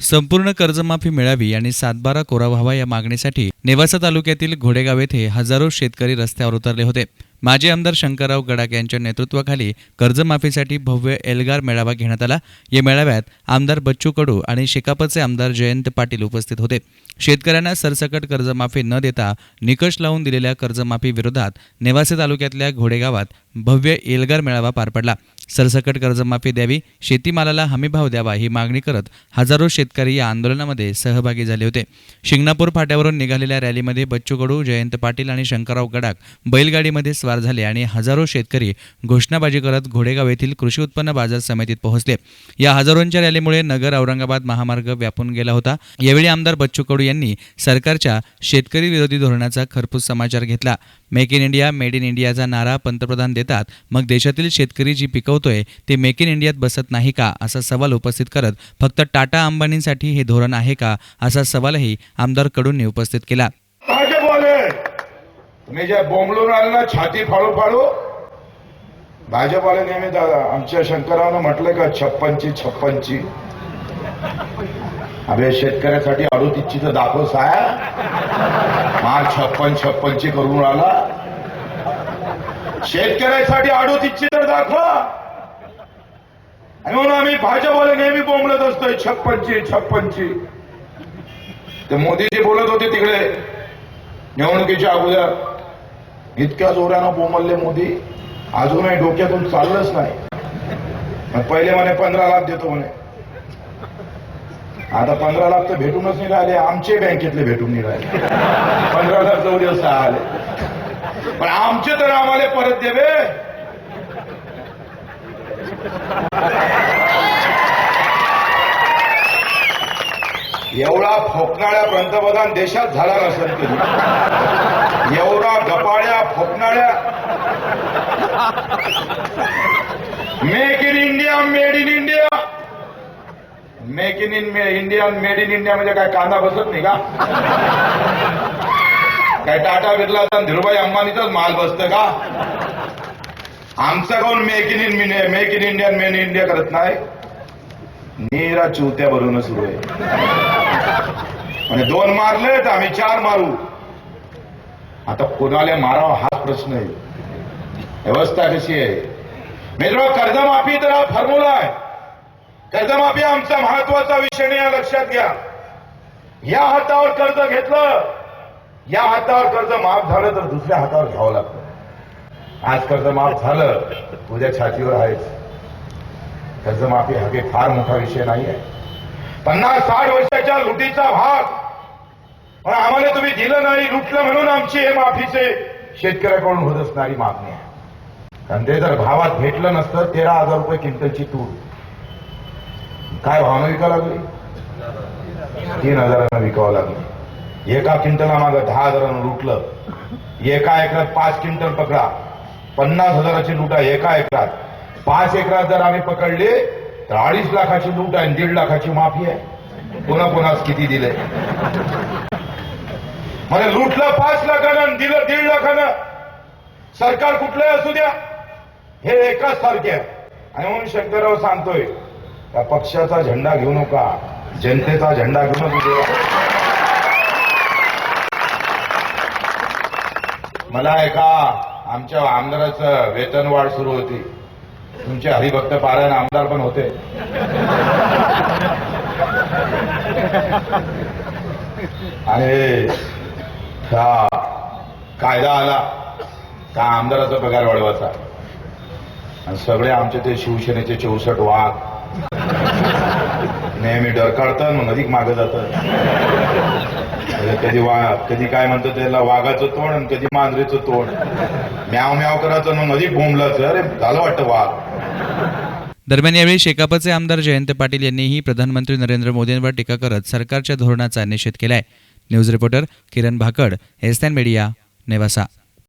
संपूर्ण कर्जमाफी मिळावी आणि सातबारा कोरा व्हावा या मागणीसाठी नेवासा तालुक्यातील घोडेगाव येथे हजारो शेतकरी रस्त्यावर उतरले होते। माजी आमदार शंकरराव गडाख यांच्या नेतृत्वाखाली कर्जमाफीसाठी भव्य एल्गार मेळावा घेण्यात आला। या मेळाव्यात आमदार बच्चू कडू आणि शेकापचे आमदार जयंत पाटील उपस्थित होते। शेतकऱ्यांना सरसकट कर्जमाफी न देता निकष लावून दिलेल्या कर्जमाफी विरोधात नेवासे तालुक्यातल्या घोडेगावात भव्य एल्गार मेळावा पार पडला। सरसकट कर्जमाफी द्यावी, शेतीमालाला हमीभाव द्यावा ही मागणी करत हजारो शेतकरी या आंदोलनामध्ये सहभागी झाले होते। शिंगणापूर फाट्यावरून निघालेल्या रॅलीमध्ये बच्चू कडू, जयंत पाटील आणि शंकरराव गडाख बैलगाडीमध्ये स्वार झाले आणि हजारो शेतकरी घोषणाबाजी करत घोडेगाव येथील कृषी उत्पन्न बाजार समितीत पोहोचले। या हजारोंच्या रॅलीमुळे नगर औरंगाबाद महामार्ग व्यापून गेला होता। यावेळी आमदार बच्चू कडू यांनी सरकारच्या शेतकरी विरोधी धोरणाचा खरपूस समाचार घेतला। Make in India, made in इंडियाचा नारा पंतप्रधान देतात, मग देशातील शेतकरी जी पिकवतोय ते मेक इन इंडियात बसत नाही का असा सवाल उपस्थित करत फक्त टाटा अंबानींसाठी हे धोरण आहे का असा सवालही आमदार कडूंनी उपस्थित केला। तुम्ही जे बोंबलून आले ना छाती फाडू फाडू, भाजपवाले नेहमी आमच्या शंकररावनं म्हटलं का 56 अबे शेतकऱ्यासाठी 38 तर दाखव साया, माल 56 करून आला। शेतकऱ्यासाठी 38 तर दाखवा। आणि म्हणून आम्ही भाजपवाले नेहमी बोंबलत असतोय 56। ते मोदीजी बोलत होते तिकडे निवडणुकीच्या अगोदर, इतक्या जोरानं बोंबलले मोदी, अजूनही डोक्यातून चाललंच नाही। पहिले म्हणे 15 लाख देतो म्हणे, आता 15 लाख तर भेटूनच नाही राहिले, आमचे बँकेतले भेटून नाही राहिले। 15 लाख जाऊ दिवस आले, पण आमचे तर आम्हाला परत देवे। एवढा फोकणाऱ्या पंतप्रधान देशात झाला नसेल कधी, एवढा गपाड्या फोकणाऱ्या। Make in India, made in India, make in India, made in India म्हणजे काय कांदा बसत नाही का? काय टाटा बिर्लाचा धीरूभाई अंबानीचाच माल बसतं का? आमचं कोण make in India, made in India करत नाही। नीरा चुत्या भरून सुरू आहे, आणि 2 मारले तर आम्ही 4 मारू। आता कोणाला मारावं हाच प्रश्न आहे। व्यवस्था कशी आहे मित्रो? कर्जमाफी तर हा फॉर्म्युला आहे। कर्जमाफी आमचा महत्वाचा विषय नाही, या लक्षात घ्या। या हातावर कर्ज घेतलं, या हातावर कर्ज माफ झालं तर दुसऱ्या हातावर घ्यावं लागतं। आज कर्ज माफ झालं, उद्या छातीवर आहेच। कर्जमाफी हा काही फार मोठा विषय नाही आहे। 50-60 वर्षाच्या लुटीचा भाग, पण आम्हाला तुम्ही दिलं नाही, लुटलं म्हणून आमची हे माफीचे शेतकऱ्याकडून होत असणारी मागणी आहे। कारण ते जर भावात भेटलं नसतं, 13,000 रुपये क्विंटलची तूर काय भावानं विकावं लागली? 3,000 विकावं लागली। एका क्विंटला मागं 10,000 लुटलं। एका एकरात 5 क्विंटल पकडा, 50,000ची लूट आहे एका एकरात। 5 एकरात जर आम्ही पकडले तर 2.5 लाखाची लूट आहे, 1.5 लाखाची माफी आहे। कोणाकोणास किती दिले? म्हणजे लुटलं 5 लाखानं, दिलं 1.5 लाखानं। सरकार कुठलंही असू द्या, हे एकाच सारखे आहे। आणि म्हणून शंकरराव सांगतोय, त्या पक्षाचा झेंडा घेऊ नका, जनतेचा झेंडा घेऊनच उभे राहा। मला एका आमच्या आमदाराचं वेतनवाढ सुरू होती, तुमचे हरिभक्त पारायण आमदार पण होते। आणि कायदा आला का आमदाराचा पगार वाढवायचा, आणि सगळे आमचे ते शिवसेनेचे 64 वाघ नेहमी डर काढतात, मग अधिक मागे जातात। कधी काय म्हणतात त्याला वाघाचं तोंड, आणि कधी मांजरीचं तोंड, म्याव म्याव करायचं, मग अधिक बोंबलाचं, अरे झालं वाटतं वाघ। दरम्यान यावेळी शेकापचे आमदार जयंत पाटील यांनीही प्रधानमंत्री नरेंद्र मोदींवर टीका करत सरकारच्या धोरणाचा निषेध केलाय। न्यूज रिपोर्टर किरण भाकड, एसएन मीडिया, नेवासा।